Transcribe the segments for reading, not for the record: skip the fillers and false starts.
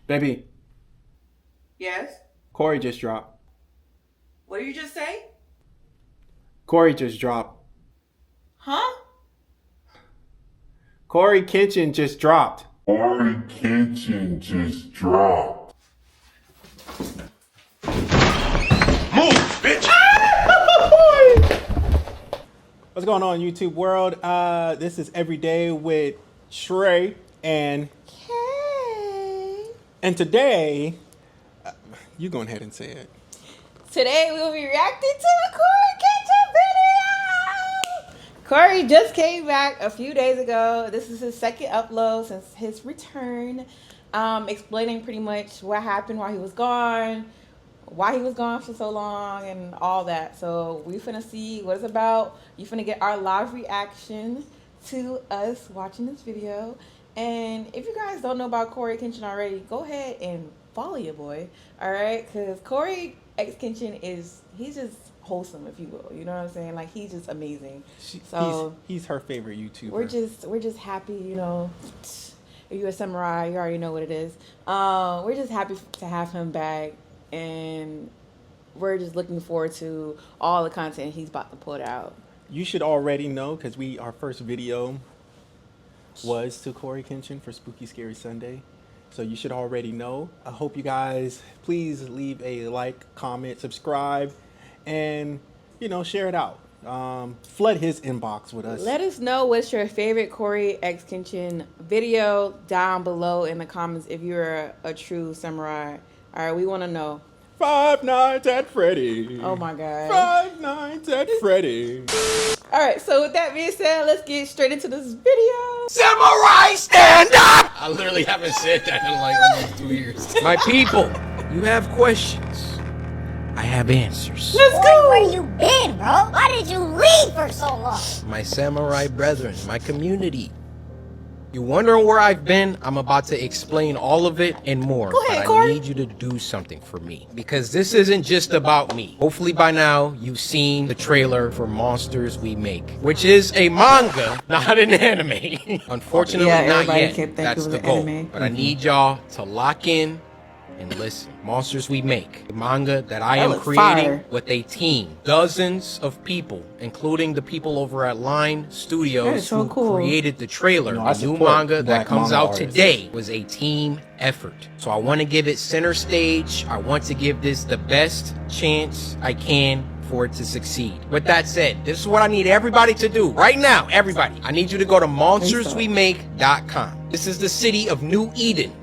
Baby, Yes? Cory just dropped. What did you just say? Cory just dropped. Huh? CoryxKenshin just dropped. CoryxKenshin just dropped. Move, bitch! What's going on, YouTube world? This is Everyday with Shrey and Hey. And today, you go ahead and say it. Today we will be reacting to the CoryxKenshin video. Cory just came back a few days ago. This is his second upload since his return. Explaining pretty much what happened while he was gone, why he was gone for so long, and all that. So we finna see what it's about. You finna get our live reaction to us watching this video. And if you guys don't know about CoryxKenshin already, go ahead and follow your boy, all right? Because CoryxKenshin he's just wholesome, if you will. You know what I'm saying? Like, he's just amazing. So he's her favorite YouTuber. we're just happy, you know. If you're a samurai, you already know what it is. We're just happy to have him back, and we're just looking forward to all the content he's about to put out. You should already know because our first video was to CoryxKenshin for Spooky Scary Sunday. So you should already know. I hope you guys please leave a like, comment, subscribe, and share it out. Flood his inbox with us. Let us know what's your favorite CoryxKenshin video down below in the comments if you're a true samurai. All right, we want to know. Five Nights at Freddy. Oh my God. Five Nights at Freddy. All right, so with that being said, let's get straight into this video. Samurai, stand up! I literally haven't said that in like almost 2 years. My people, you have questions. I have answers. Let's go. Where you been, bro? Why did you leave for so long? My samurai brethren, my community. You wondering where I've been? I'm about to explain all of it and more. Go ahead, but Cory. I need you to do something for me. Because this isn't just about me. Hopefully by now, you've seen the trailer for Monsters We Make. Which is a manga, not an anime. Unfortunately, Yeah, not everybody yet. kept thinking That's it the was goal. anime. But I need y'all to lock in and listen. Monsters We Make, a manga that I am looks creating fire. with a team, dozens of people, including the people over at Line That Studios is so who cool. created the trailer. I The new support manga that black comes manga out artists. today was a team effort. So I want to give it center stage. I want to give this the best chance I can for it to succeed. With that said, this is what I need everybody to do right now. Everybody, I need you to go to monsterswemake.com. This is the city of New Eden.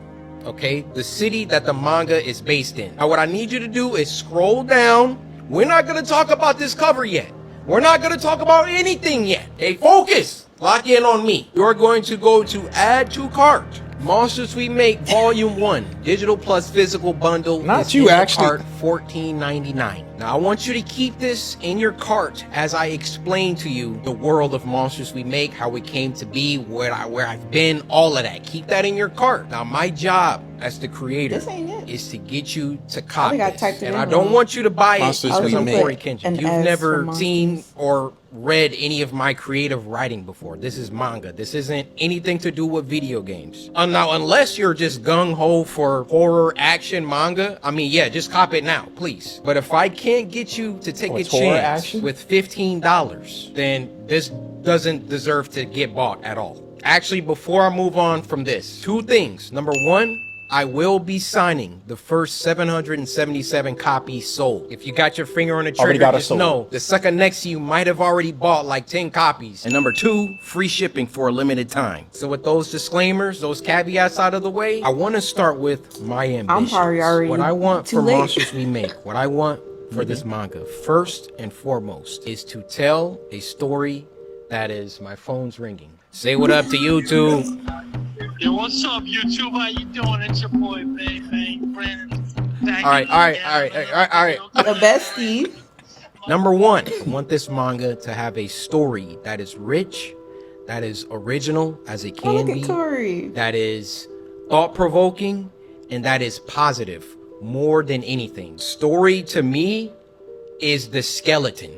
Okay, the city that the manga is based in. Now what I need you to do is scroll down. We're not gonna talk about this cover yet. We're not gonna talk about anything yet. Hey, focus. Lock in on me. You're going to go to add to cart. Monsters We Make Volume 1, digital plus physical bundle. Not is you, in your actually. Cart, $14.99. Now I want you to keep this in your cart as I explain to you the world of Monsters We Make, how it came to be, where I've been, all of that. Keep that in your cart. Now my job as the creator This ain't it. is to get you to cop think I this. typed it And in I don't wrong. want you to buy it Monsters because We I'm Make. CoryxKenshin. An You've S never for seen monsters. or read any of my creative writing before. This is manga. This isn't anything to do with video games. Now, unless you're just gung-ho for horror action manga, I mean, yeah, just cop it now, please. But if I can't get you to take a it's horror chance action? with $15, then this doesn't deserve to get bought at all. Actually, before I move on from this, two things. Number one, I will be signing the first 777 copies sold. If you got your finger on the Already trigger, got it just sold. know the sucker next to you might have already bought like 10 copies. And number two, free shipping for a limited time. So with those disclaimers, those caveats out of the way, I want to start with my ambitions. probably already What I want too for late. Monsters We Make, what I want for this manga, first and foremost, is to tell a story that is, my phone's ringing. Say what up to YouTube. Yo, what's up, YouTube? How you doing? It's your boy, Bang Brandon. All right. The bestie. Number one, I want this manga to have a story that is rich, that is original as it Oh, can look be, at Cory. that is thought-provoking, and that is positive more than anything. Story to me is the skeleton,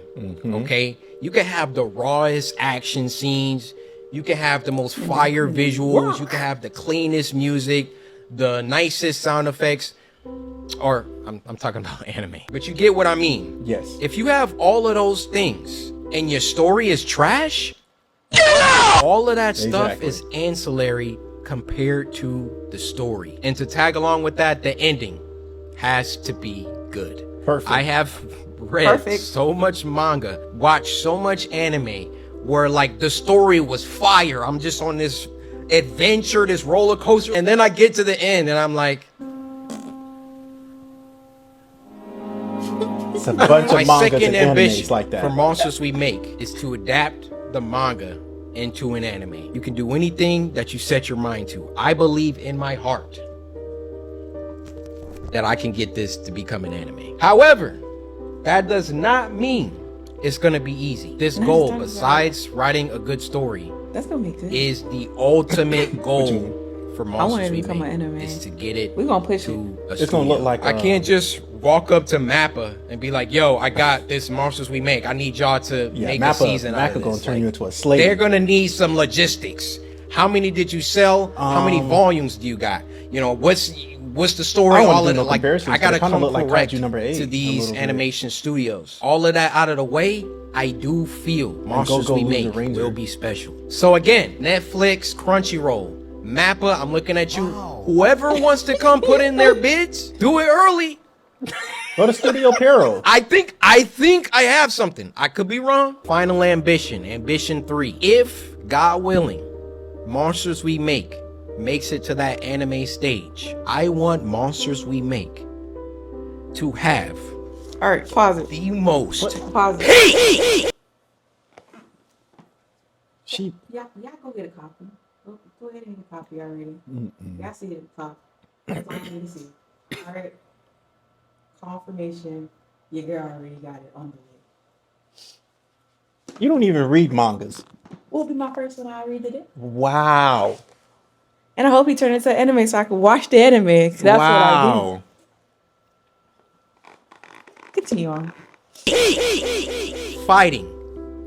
okay? You can have the rawest action scenes, you can have the most fire visuals, you can have the cleanest music, the nicest sound effects, or I'm talking about anime, but you get what I mean. Yes. If you have all of those things and your story is trash, all of that stuff Exactly. is ancillary compared to the story. And to tag along with that, the ending has to be good. Perfect. I have read so much manga, watched so much anime where like the story was fire. I'm just on this adventure, this roller coaster, and then I get to the end and I'm like, It's a bunch my of mangas second and ambition animes like that. for Monsters We Make is to adapt the manga into an anime. You can do anything that you set your mind to. I believe in my heart that I can get this to become an anime. However, that does not mean it's gonna be easy. This goal, besides writing a good story, That's gonna be good. is the ultimate goal for want it Monsters to We become Make. an anime. Is to get it We gonna push to a It's gonna look studio. like, I can't just walk up to Mappa and be like, "Yo, I got this Monsters We Make. I need y'all to Yeah, make Mappa, a season out Mappa of gonna this." turn Like, you into a slave. they're gonna need some logistics. How many did you sell? How many volumes do you got? You know, what's the story? I wouldn't All do of no it. Like, comparisons, I but gotta it kinda come look like correct Kaiju number 8 to a these little bit. animation studios. All of that out of the way, I do feel Monsters Go We Loser Make Ranger. will be special. So again, Netflix, Crunchyroll, Mappa, I'm looking at you. Whoever wants to come put in their bids, do it early. Go to Studio Pero. I think I have something. I could be wrong. Final Ambition, Ambition 3. If, God willing, Monsters We Make makes it to that anime stage, I want Monsters We Make to have All right, pause it. the most Pause it. hate. She Y'all go get a copy. Go ahead and get a copy already. Y'all see it at the top. That's all I need to see. All right. Confirmation. Your girl already got it on the way. You don't even read mangas. Will be my first one I read it. Wow. And I hope he turned into an anime so I can watch the anime. 'Cause that's what I do. Continue on. Fighting.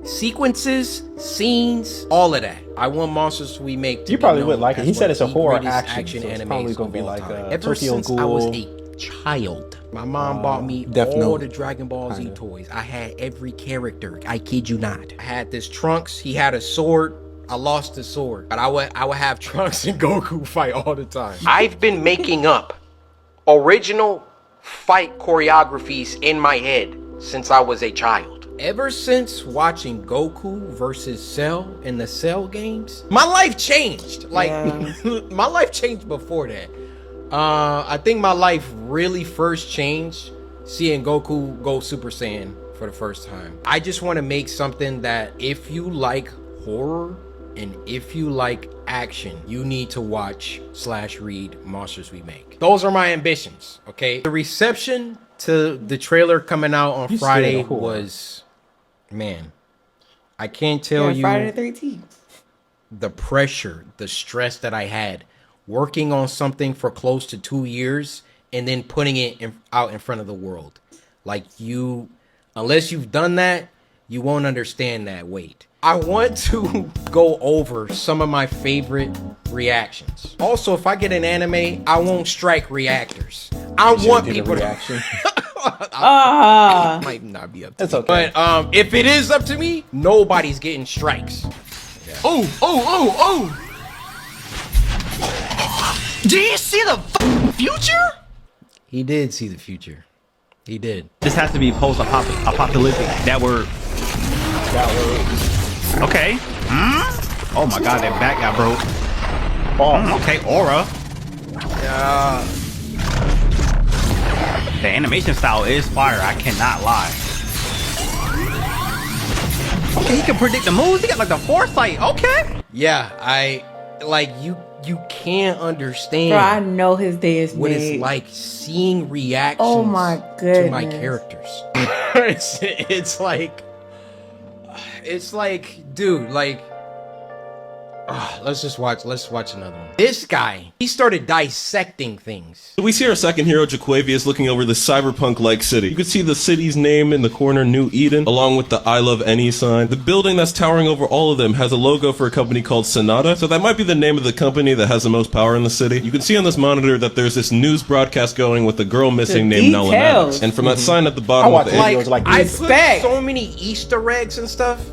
Sequences, scenes, all of that. I want Monsters We Make to You be probably known would like it. as He one said of it's a the horror greatest action, so it's animes probably gonna of be all like, time. Tokyo Ever since I was Ghoul. a child, my mom bought me Death all Note, the Dragon Ball Z kinda. toys. I had every character. I kid you not. I had this Trunks. He had a sword. I lost the sword, but I would have Trunks and Goku fight all the time. I've been making up original fight choreographies in my head since I was a child. Ever since watching Goku versus Cell in the Cell games, my life changed. Like, Yeah. my life changed before that. I think my life really first changed seeing Goku go Super Saiyan for the first time. I just want to make something that if you like horror and if you like action, you need to watch / read Monsters We Make. Those are my ambitions, okay? The reception to the trailer coming out on You Friday scared of horror. was, man, I can't tell you Friday the 13th. the pressure, the stress that I had working on something for close to 2 years and then putting it out in front of the world. Like, you, unless you've done that, you won't understand that weight. I want to go over some of my favorite reactions. Also, if I get an anime, I won't strike reactors. I want Do the people to reaction. might not be up to It's me. okay. But if it is up to me, nobody's getting strikes. Oh! Do you see the future? He did see the future. He did. This has to be post-apocalyptic. That word. Okay. Oh my god, that back got broke. Okay, aura. The animation style is fire. I cannot lie. Okay, he can predict the moves. He got like the foresight. Okay. Yeah, I like you can't understand Bro, I know his day is what made. it's like seeing reactions Oh my to my goodness. characters. it's like dude, like Let's watch another one. This guy, he started dissecting things. We see our second hero, Jaquavius, looking over the cyberpunk-like city. You can see the city's name in the corner, New Eden, along with the I Love Any sign. The building that's towering over all of them has a logo for a company called Sonata, so that might be the name of the company that has the most power in the city. You can see on this monitor that there's this news broadcast going with a girl missing named Nella Maddox. And from that sign at the bottom of the I put so many Easter eggs and stuff.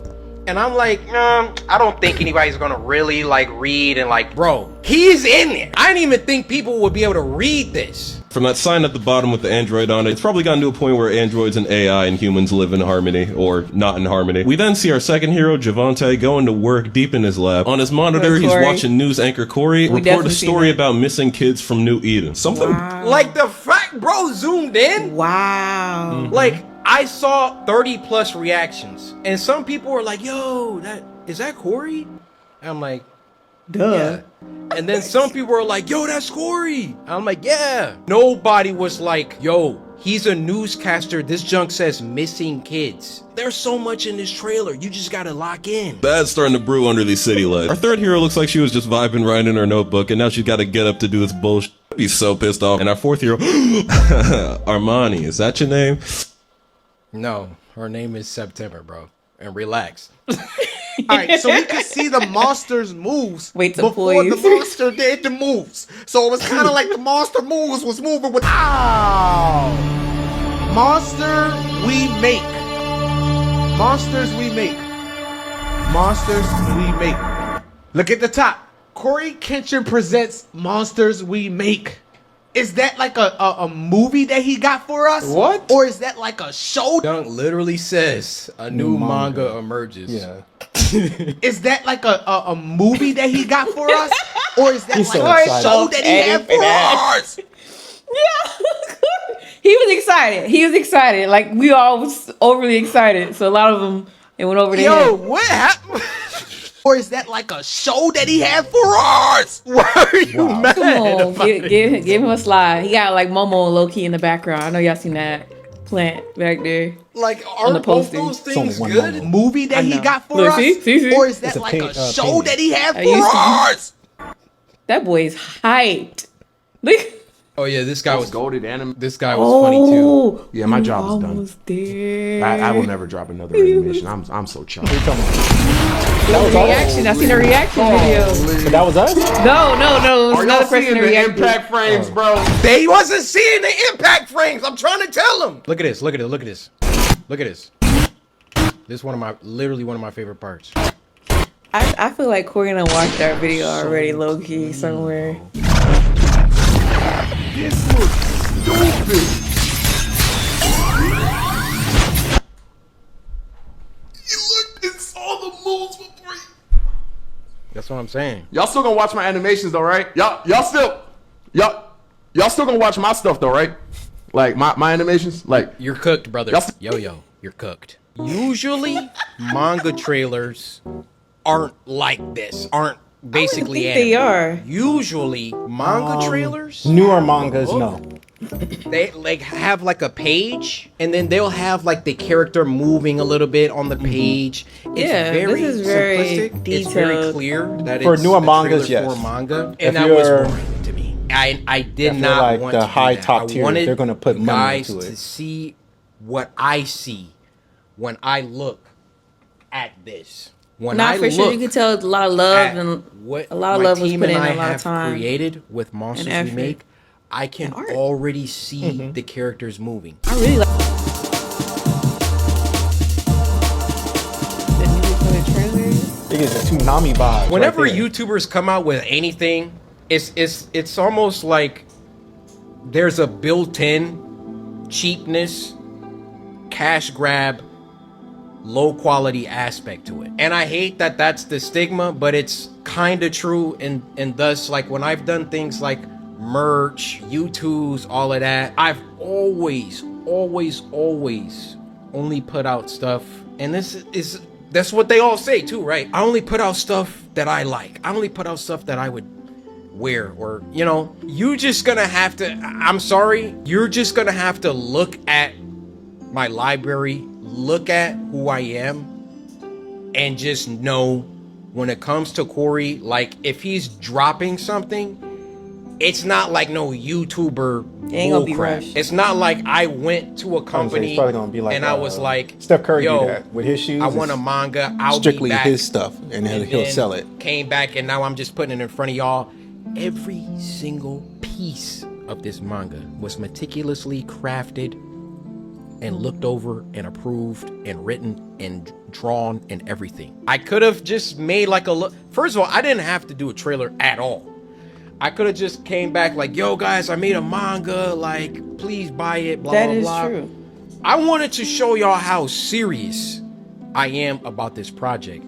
And I'm like, I don't think anybody's gonna really like read and like, bro, he's in there. I didn't even think people would be able to read this. From that sign at the bottom with the android on it, it's probably gotten to a point where androids and AI and humans live in harmony, or not in harmony. We then see our second hero, Javante, going to work deep in his lab. On his monitor, he's watching news anchor Cory report a story about missing kids from New Eden. Something like the fact, bro, zoomed in. Wow. Like, I saw 30 plus reactions, and some people were like, yo, is that Cory? And I'm like, duh. Yeah. And then some people were like, yo, that's Cory. I'm like, yeah. Nobody was like, yo, he's a newscaster. This junk says missing kids. There's so much in this trailer. You just gotta lock in. Bad's starting to brew under these city lights. Our third hero looks like she was just vibing writing her notebook, and now she's gotta get up to do this bullshit. He's so pissed off. And our fourth hero, Armani, is that your name? No, her name is September, bro. And relax. Alright, so we could see the monster's moves before the monster did the moves. So it was kind of like the monster moves was moving with Monster we make. Monsters we make. Monsters we make. Look at the top. CoryxKenshin presents Monsters We Make. Is that like a movie that he got for us? What? Or is that like a show? Dunk literally says a new manga emerges. Yeah. Is that like a movie that he got for us? Or is that He's like so a show that he had for us? Yeah. He was excited. He was excited. Like, we all was overly excited. So a lot of them, it went over their head. Yo, what happened? Or is that like a show that he had for us? Why are you mad? Come on, give him a slide. He got like Momo low key in the background. I know y'all seen that plant back there. Like, on the are both poster. those things good? Movie that he got for Look, us? see? Or is that like a show that he had for us? That boy is hyped. Look. Oh yeah, this guy was golded anime. This guy was funny too. Yeah, my job is done. Almost there. I will never drop another animation. I'm so chuffed. That was reaction. I seen a reaction video. So that was us? No. It was another person the reacted. impact frames, bro? They wasn't seeing the impact frames. I'm trying to tell them. Look at this. Look at this. This is literally one of my favorite parts. I feel like Cory done watched our video already, low key somewhere. This looks stupid. You looked and saw the moves before you. That's what I'm saying. Y'all still gonna watch my animations though, right? Y'all still gonna watch my stuff though, right? Like my animations, like You're cooked, brother. Yo, you're cooked. Usually, manga trailers aren't like this. Aren't basically They are. Usually, manga trailers, Newer mangas, no. they like have like a page, and then they'll have like the character moving a little bit on the page. It's Yeah, very this is very simplistic. It's very detailed. clear that For it's newer a mangas, trailer yes. for manga, If and that was you're- boring to me. I did If you're not like want the to do high that. top I tier, wanted they're gonna put money guys into it. to see what I see when I look at this. When Nah, I for sure, look you can tell a lot of love at and what a lot of my love was team put and in, I a lot of have time created with Monsters We effort. Make, I can art. already see the characters moving. I really like the new recorded trailer. It is a tsunami vibe. Whenever right there. YouTubers come out with anything, it's almost like there's a built-in cheapness, cash grab, low quality aspect to it. And I hate that that's the stigma, but it's kind of true. And thus, like, when I've done things like merch, YouTubes, all of that, I've always only put out stuff. And that's what they all say too, right? I only put out stuff that I like. I only put out stuff that I would wear, or, you know, you just gonna have to, I'm sorry, you're just gonna have to look at my library, look at who I am, and just know when it comes to Cory, like if he's dropping something, it's not like no YouTuber ain't gonna be bullcrap. rushed. It's not like I went to a company It's probably gonna be like, and I was like, Steph Curry yo, do that with his shoes. I want a It's manga. I'll strictly be back. his stuff, and he'll then sell it. Came back and now I'm just putting it in front of y'all. Every single piece of this manga was meticulously crafted and looked over and approved and written and drawn and everything. I could have just made like a first of all, I didn't have to do a trailer at all. I could have just came back like, yo guys, I made a manga, like please buy it, blah, That blah, is blah. true. I wanted to show y'all how serious I am about this project.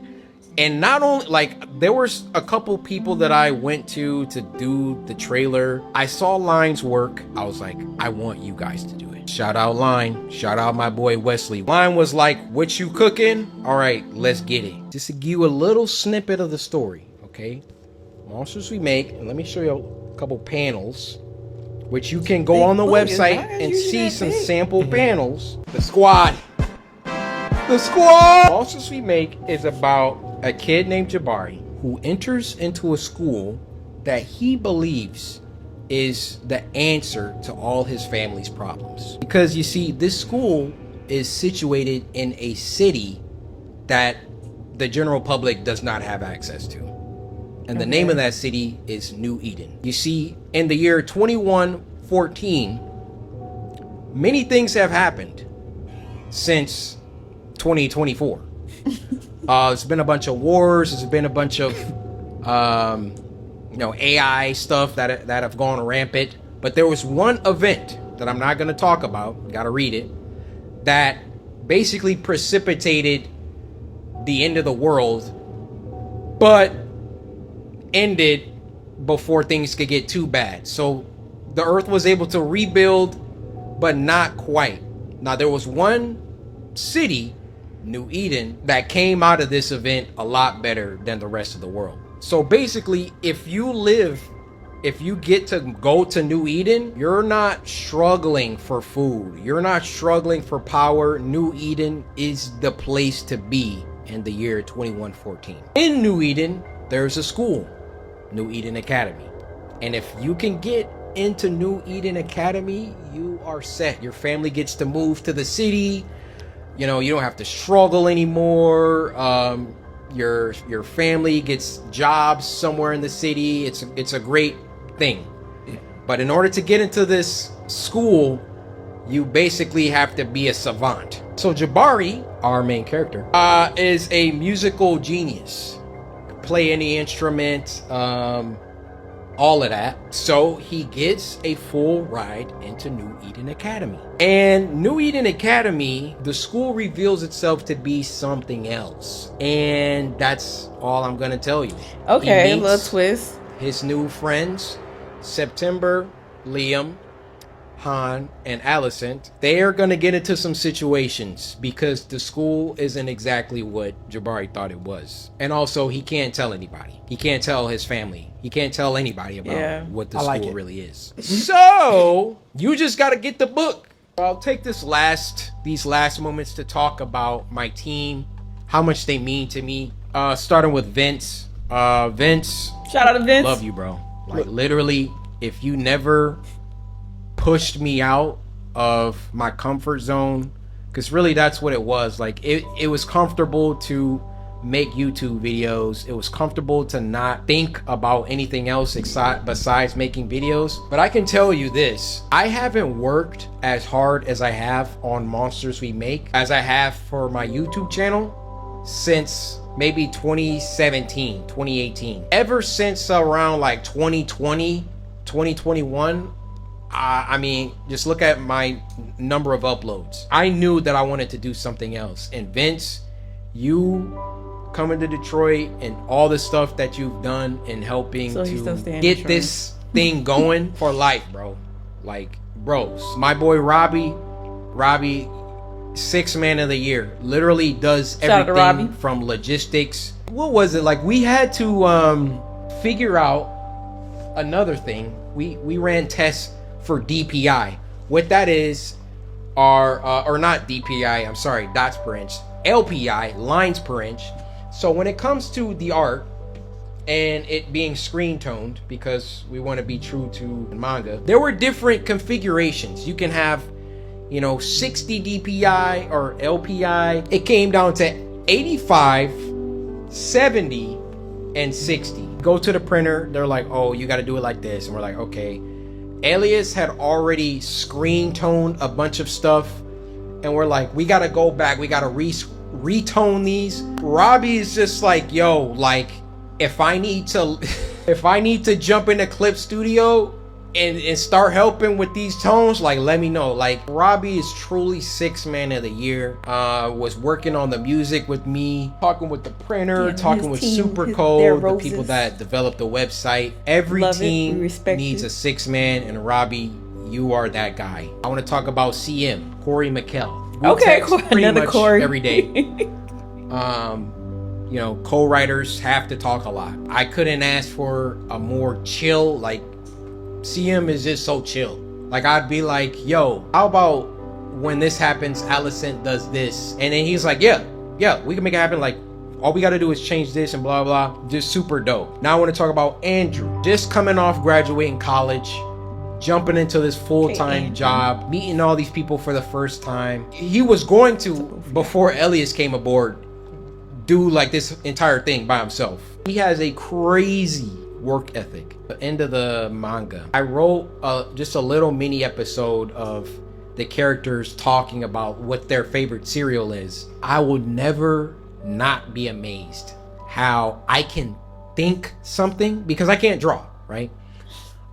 And not only, like, there was a couple people that I went to do the trailer. I saw Line's work. I was like, I want you guys to do it. Shout out Line. Shout out my boy Wesley. Line was like, what you cooking? All right, let's get it. Just to give you a little snippet of the story, okay? Monsters We Make. And let me show you a couple panels, which you can go on the website and see some sample panels. The Squad. The Squad! Monsters We Make is about a kid named Jabari who enters into a school that he believes is the answer to all his family's problems. Because you see, this school is situated in a city that the general public does not have access to. And the name of that city is New Eden. You see, in the year 2114, many things have happened since 2024. It's been a bunch of wars. There's been a bunch of, AI stuff that have gone rampant. But there was one event that I'm not going to talk about. Got to read it. That basically precipitated the end of the world, but ended before things could get too bad. So the Earth was able to rebuild, but not quite. Now there was one city, New Eden, that came out of this event a lot better than the rest of the world. So basically, if you get to go to New Eden, you're not struggling for food. You're not struggling for power. New Eden is the place to be in the year 2114. In New Eden, there's a school, New Eden Academy. And if you can get into New Eden Academy, you are set. Your family gets to move to the city. You know, you don't have to struggle anymore. Your family gets jobs somewhere in the city. It's a great thing. But in order to get into this school, you basically have to be a savant. So Jabari, our main character, is a musical genius. Play any instrument, all of that. So he gets a full ride into New Eden Academy. And New Eden Academy, the school reveals itself to be something else. And that's all I'm gonna tell you. Okay, a little twist. His new friends, September, Liam, Han, and Allison, they are gonna get into some situations because the school isn't exactly what Jabari thought it was. And also, he can't tell anybody. He can't tell his family. He can't tell anybody about what the school really is. So, you just gotta get the book. I'll take these last moments to talk about my team, how much they mean to me. Starting with Vince. Vince. Shout out to Vince. Love you, bro. Like, literally, if you never pushed me out of my comfort zone, because really that's what it was. Like, it was comfortable to make YouTube videos. It was comfortable to not think about anything else besides making videos. But I can tell you this, I haven't worked as hard as I have on Monsters We Make as I have for my YouTube channel since maybe 2017, 2018. Ever since around like 2020, 2021, I mean, just look at my number of uploads. I knew that I wanted to do something else. And Vince, you coming to Detroit and all the stuff that you've done in helping to get this thing going for life, bro. Like, bros. My boy Robbie, 6th man of the year, literally does everything from logistics. What was it? Like, we had to figure out another thing. We ran tests for DPI. What that is are or not DPI, I'm sorry, dots per inch. LPI, lines per inch. So when it comes to the art and it being screen toned, because we want to be true to manga, there were different configurations. You can have, 60 DPI or LPI. It came down to 85, 70, and 60. Go to the printer, they're like, oh, you got to do it like this. And we're like, okay. Alias had already screen toned a bunch of stuff, and we're like, we got to go back, we got to retone these. Robbie is just like, yo, like, if I need to jump into Clip Studio and start helping with these tones, like, let me know. Like, Robbie is truly 6th man of the year. Was working on the music with me, talking with the printer, talking with Supercode, the people that developed the website. Every team needs a 6th man, and Robbie, you are that guy. I want to talk about CM, Cory McKell. Okay, pretty another much Cory. every day. Co-writers have to talk a lot. I couldn't ask for a more chill, like, CM is just so chill. Like, I'd be like, yo, how about when this happens, Alicent does this? And then he's like, yeah, we can make it happen. Like, all we got to do is change this and blah, blah. Just super dope. Now I want to talk about Andrew. Just coming off graduating college, jumping into this full-time job, meeting all these people for the first time. He was going to, before Elias came aboard, do like this entire thing by himself. He has a crazy work ethic. The end of the manga, I wrote just a little mini episode of the characters talking about what their favorite cereal is. I would never not be amazed how I can think something, because I can't draw, right?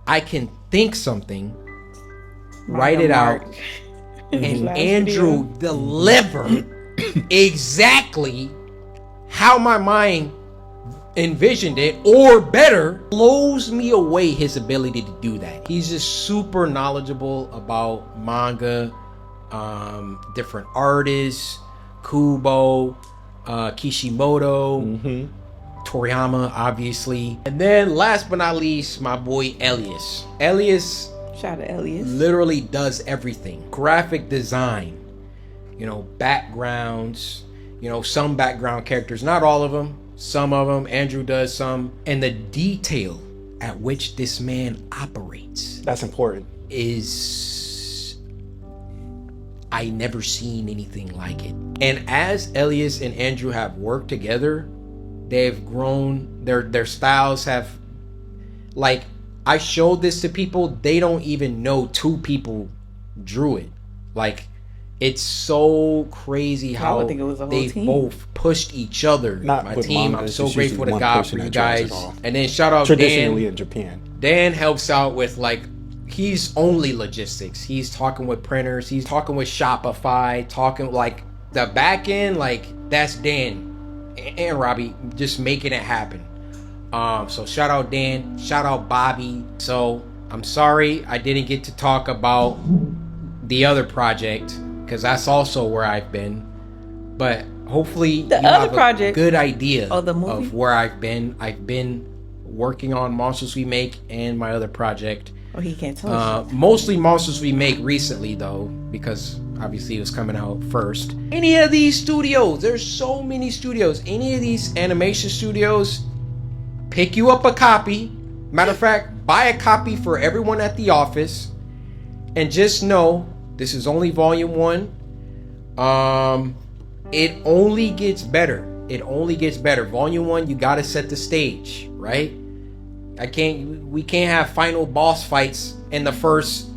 I can think something, write it out, and Andrew deliver exactly how my mind envisioned it, or better. Blows me away his ability to do that. He's just super knowledgeable about manga, different artists, Kubo, Kishimoto, Toriyama, obviously. And then last but not least, my boy Elias. Shout out Elias. Literally does everything. Graphic design, backgrounds, some background characters, not all of them. Some of them, Andrew does some. And the detail at which this man operates. That's important. Is, I never seen anything like it. And as Elias and Andrew have worked together, they've grown, their styles have, like, I showed this to people, they don't even know 2 people drew it. Like, it's so crazy how they both pushed each other. My team, I'm so grateful to God for you guys. And then shout out traditionally Dan. in Japan. Dan helps out with, like, he's only logistics. He's talking with printers. He's talking with Shopify. Talking, like, the back end, like, that's Dan and Robbie just making it happen. So shout out Dan. Shout out Bobby. So I'm sorry I didn't get to talk about the other project, because that's also where I've been. But hopefully you have a good idea of where I've been. I've been working on Monsters We Make and my other project. Oh, he can't tell us. Mostly Monsters We Make recently, though, because obviously it was coming out first. Any of these studios, there's so many studios. Any of these animation studios, pick you up a copy. Matter of fact, buy a copy for everyone at the office. And just know, this is only volume 1. It only gets better. It only gets better. Volume 1, you gotta set the stage, right? We can't have final boss fights in the first,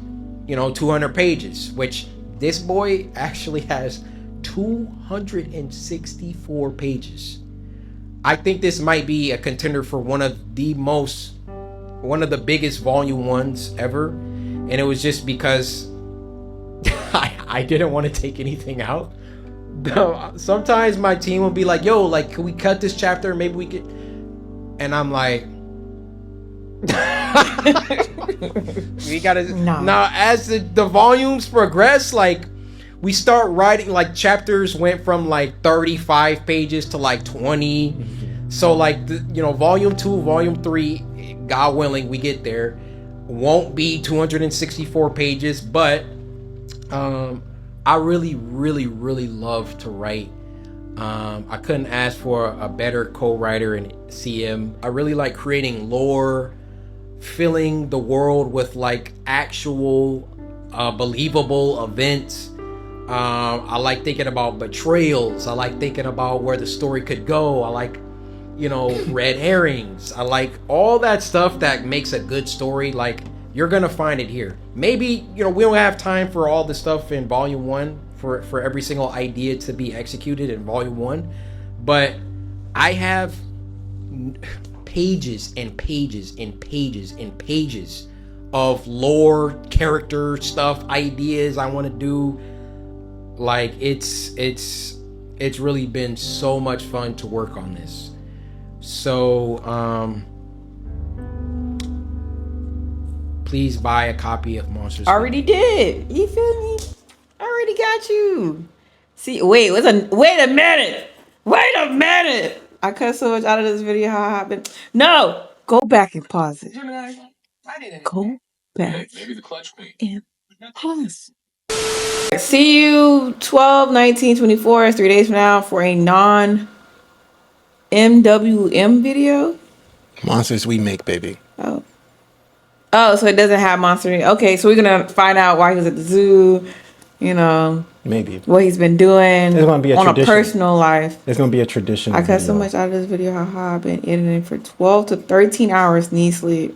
200 pages, which this boy actually has 264 pages. I think this might be a contender for one of the biggest volume 1s ever. And it was just because I didn't want to take anything out. Sometimes my team will be like, yo, like, can we cut this chapter? Maybe we could. And I'm like, we gotta. No. Now, as the volumes progress, like, we start writing, like, chapters went from like 35 pages to like 20. So, like, volume 2, volume 3, God willing, we get there. Won't be 264 pages, but I really, really, really love to write I couldn't ask for a better co-writer in CM. I really like creating lore, filling the world with like actual believable events. I like thinking about betrayals. I like thinking about where the story could go. I like, you know, red herrings. I like all that stuff that makes a good story. Like, you're gonna find it here. Maybe, you know, we don't have time for all the stuff in volume 1 for every single idea to be executed in volume 1, but I have pages and pages and pages and pages of lore, character stuff, ideas I want to do. Like, it's really been so much fun to work on this. So please buy a copy of Monsters. Already did. You feel me? I already got you. See, wait a minute. Wait a minute. I cut so much out of this video. How it happened? No, go back and pause it. Go back and pause. See you 12/19/24. It's 3 days from now for a non-MWM video. Monsters we make, baby. Oh, so it doesn't have monster. Okay, so we're gonna find out why he was at the zoo. You know, maybe what he's been doing it's gonna be on tradition. a personal life. It's gonna be a tradition. I cut so much out of this video. Haha, I've been editing for 12 to 13 hours. Need sleep.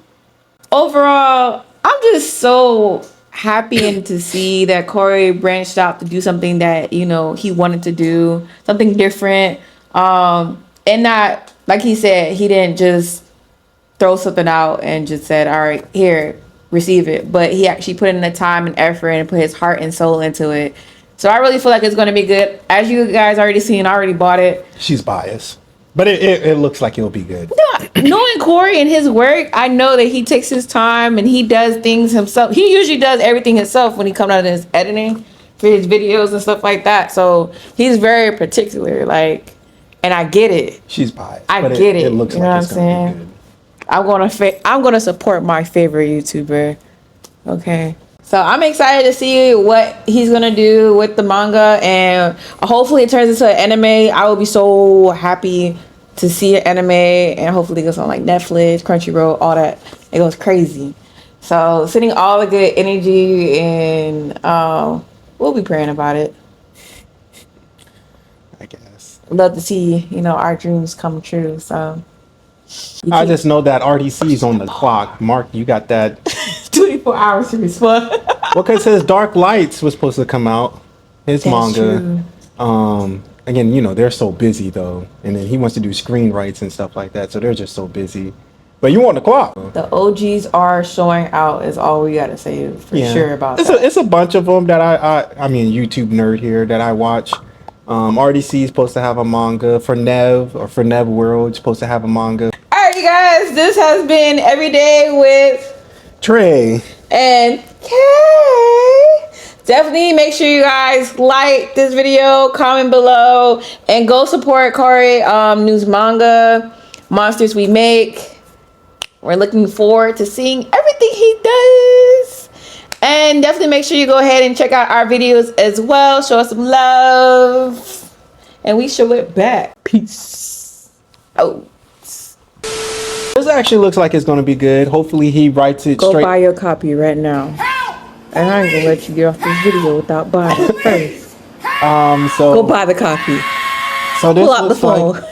Overall, I'm just so happy and to see that Cory branched out to do something that, you know, he wanted to do, something different. And not, like he said, he didn't just throw something out and just said, all right, here, receive it. But he actually put in the time and effort and put his heart and soul into it. So I really feel like it's going to be good. As you guys already seen, I already bought it. She's biased, but it looks like it'll be good. Knowing Cory and his work, I know that he takes his time and he does things himself. He usually does everything himself when he comes out of his editing for his videos and stuff like that. So he's very particular, like, and I get it. She's biased. I get it. It looks you know like what it's I'm gonna saying? be good. I'm gonna support my favorite YouTuber. Okay. So I'm excited to see what he's gonna do with the manga, and hopefully it turns into an anime. I will be so happy to see an anime, and hopefully it goes on like Netflix, Crunchyroll, all that. It goes crazy. So sending all the good energy, and we'll be praying about it. I guess. Love to see, you know, our dreams come true. So I just know that RDC is on the clock. Mark, you got that 24 hours to respond. Well, because his Dark Lights was supposed to come out, his That's manga. true. Again, you know, they're so busy though, and then he wants to do screen rights and stuff like that, so they're just so busy. But you on the clock. The OGs are showing out is all we gotta say for sure about that. It's a bunch of them that I mean, YouTube nerd here that I watch. RDC is supposed to have a manga. For Nev World is supposed to have a manga. All right, you guys, this has been Everyday with Trey and Kay. Definitely make sure you guys like this video, comment below, and go support Cory News Manga, Monsters We Make. We're looking forward to seeing everything he does. And definitely make sure you go ahead and check out our videos as well. Show us some love. And we show it back. Peace. Oh. This actually looks like it's going to be good. Hopefully he writes it Go straight. buy your copy right now. And I ain't gonna let you get off this video without buying it first. So go buy the copy. So this Pull out the looks like phone.